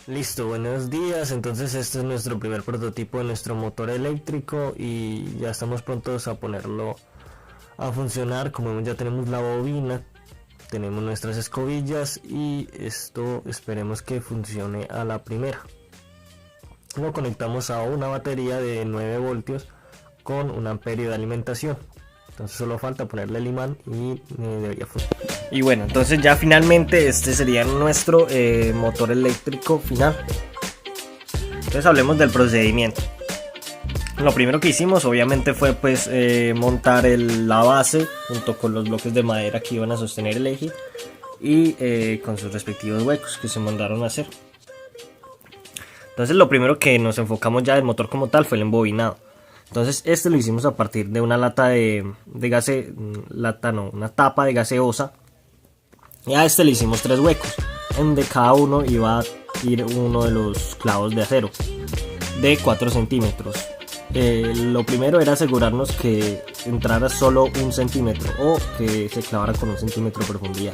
Listo, buenos días. Entonces este es nuestro primer prototipo de nuestro motor eléctrico y ya estamos prontos a ponerlo a funcionar. Como vemos, ya tenemos la bobina, tenemos nuestras escobillas y esto esperemos que funcione a la primera. Lo conectamos a una batería de 9 voltios con 1 amperio de alimentación. Entonces solo falta ponerle el imán y debería funcionar. Y bueno, entonces ya finalmente este sería nuestro motor eléctrico final. Entonces hablemos del procedimiento. Lo primero que hicimos obviamente fue pues montar la base junto con los bloques de madera que iban a sostener el eje y con sus respectivos huecos que se mandaron a hacer. Entonces lo primero que nos enfocamos ya del motor como tal fue el embobinado. Entonces este lo hicimos a partir de una lata una tapa de gaseosa. Y a este le hicimos 3 huecos. En de cada uno iba a ir uno de los clavos de acero de 4 centímetros. Lo primero era asegurarnos que entrara solo 1 centímetro o que se clavara con 1 centímetro de profundidad.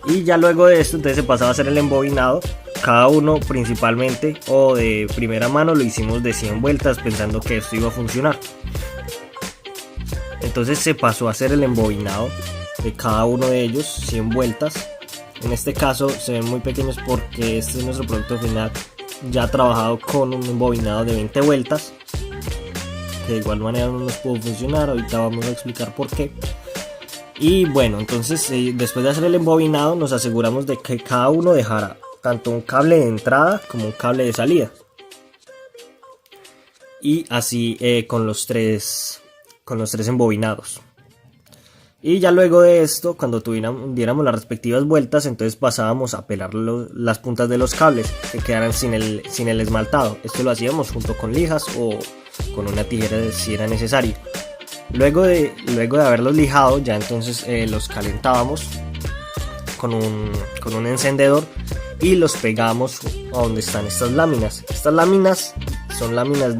Y ya luego de esto entonces se pasaba a hacer el embobinado. Cada uno principalmente o de primera mano lo hicimos de 100 vueltas pensando que esto iba a funcionar. Entonces se pasó a hacer el embobinado de cada uno de ellos 100 vueltas. En este caso se ven muy pequeños porque este es nuestro producto final ya trabajado con un embobinado de 20 vueltas, que de igual manera no nos pudo funcionar. Ahorita vamos a explicar por qué. Y bueno, entonces después de hacer el embobinado nos aseguramos de que cada uno dejara tanto un cable de entrada como un cable de salida. Y así con los tres embobinados. Y ya luego de esto, cuando diéramos las respectivas vueltas, entonces pasábamos a pelar las puntas de los cables que quedaran sin el esmaltado. Esto lo hacíamos junto con lijas o con una tijera si era necesario. Luego de haberlos lijado, ya entonces los calentábamos con un encendedor y los pegamos a donde están estas láminas. Estas láminas son láminas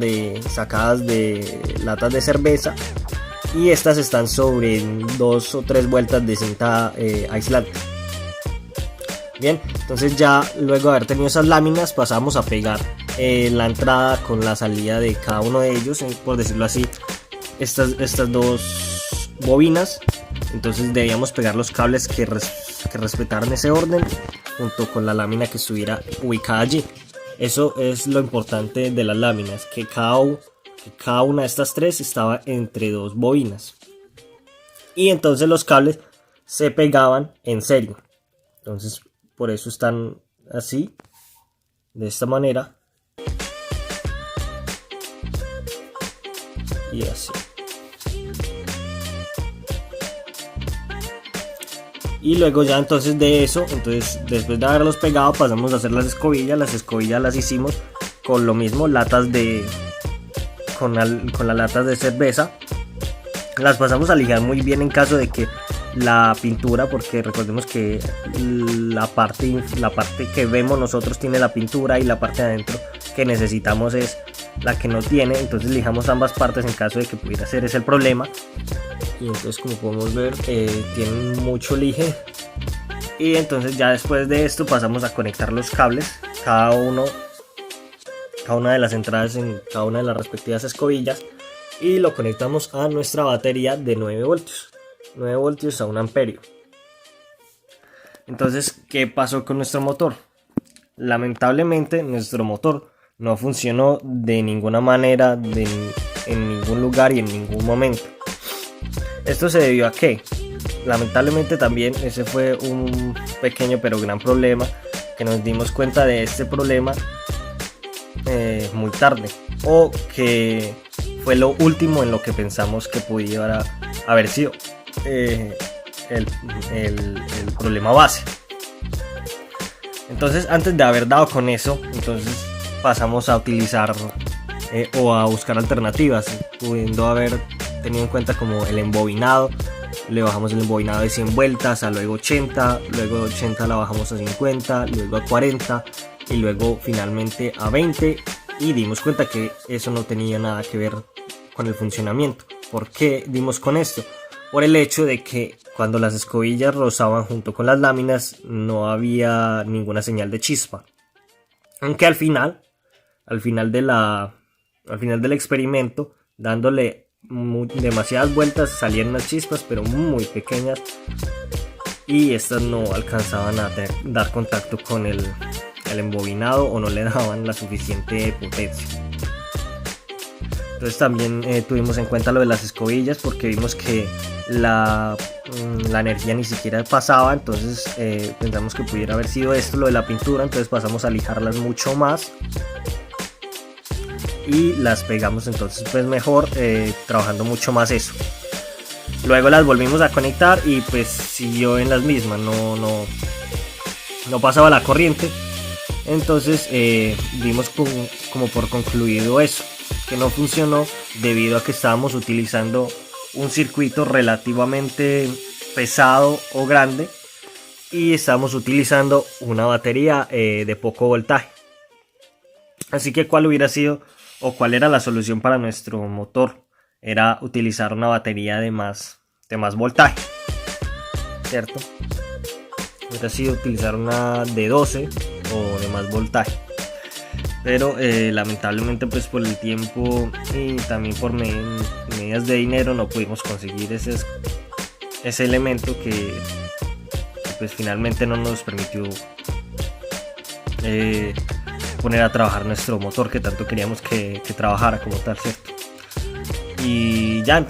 sacadas de latas de cerveza y estas están sobre 2 o 3 vueltas de cinta aislante. Bien, entonces ya luego de haber tenido esas láminas pasamos a pegar la entrada con la salida de cada uno de ellos, por decirlo así, estas 2 bobinas. Entonces debíamos pegar los cables que respetaran ese orden junto con la lámina que estuviera ubicada allí. Eso es lo importante de las láminas, que cada una de estas 3 estaba entre 2 bobinas. Y entonces los cables se pegaban en serie. Entonces por eso están así, de esta manera. Y así. Y luego ya entonces de eso, después de haberlos pegado pasamos a hacer las escobillas. Las escobillas las hicimos con lo mismo, con las latas de cerveza. Las pasamos a lijar muy bien en caso de que la pintura, porque recordemos que la parte que vemos nosotros tiene la pintura y la parte de adentro que necesitamos es la que no tiene. Entonces lijamos ambas partes en caso de que pudiera ser ese el problema. Y entonces, como podemos ver, tienen mucho lije. Y entonces ya después de esto pasamos a conectar los cables, cada una de las entradas en cada una de las respectivas escobillas, y lo conectamos a nuestra batería de 9 voltios a 1 amperio. Entonces, ¿qué pasó con nuestro motor? Lamentablemente nuestro motor no funcionó de ninguna manera, en ningún lugar y en ningún momento. Esto se debió a que, lamentablemente también ese fue un pequeño pero gran problema, que nos dimos cuenta de este problema muy tarde, o que fue lo último en lo que pensamos que pudiera haber sido el problema base. Entonces, antes de haber dado con eso, entonces pasamos a utilizar o a buscar alternativas, pudiendo haber tenido en cuenta como el embobinado. Le bajamos el embobinado de 100 vueltas a luego 80, luego de 80 la bajamos a 50, luego a 40 y luego finalmente a 20, y dimos cuenta que eso no tenía nada que ver con el funcionamiento. ¿Por qué dimos con esto? Por el hecho de que cuando las escobillas rozaban junto con las láminas no había ninguna señal de chispa, aunque al final del experimento, dándole demasiadas vueltas, salían unas chispas pero muy pequeñas, y estas no alcanzaban a dar contacto con el embobinado o no le daban la suficiente potencia. Entonces también tuvimos en cuenta lo de las escobillas, porque vimos que la energía ni siquiera pasaba. Entonces pensamos que pudiera haber sido esto lo de la pintura. Entonces pasamos a lijarlas mucho más y las pegamos entonces pues mejor, trabajando mucho más eso. Luego las volvimos a conectar y pues siguió en las mismas, no pasaba la corriente. Entonces dimos como por concluido eso, que no funcionó debido a que estábamos utilizando un circuito relativamente pesado o grande, y estábamos utilizando una batería de poco voltaje. Así que ¿cuál hubiera sido o cuál era la solución para nuestro motor? Era utilizar una batería de más voltaje, ¿cierto? Hubiera sido utilizar una de 12 o de más voltaje, pero lamentablemente pues por el tiempo y también por medidas de dinero no pudimos conseguir ese elemento que pues finalmente no nos permitió poner a trabajar nuestro motor que tanto queríamos que trabajara como tal, ¿cierto? Y ya.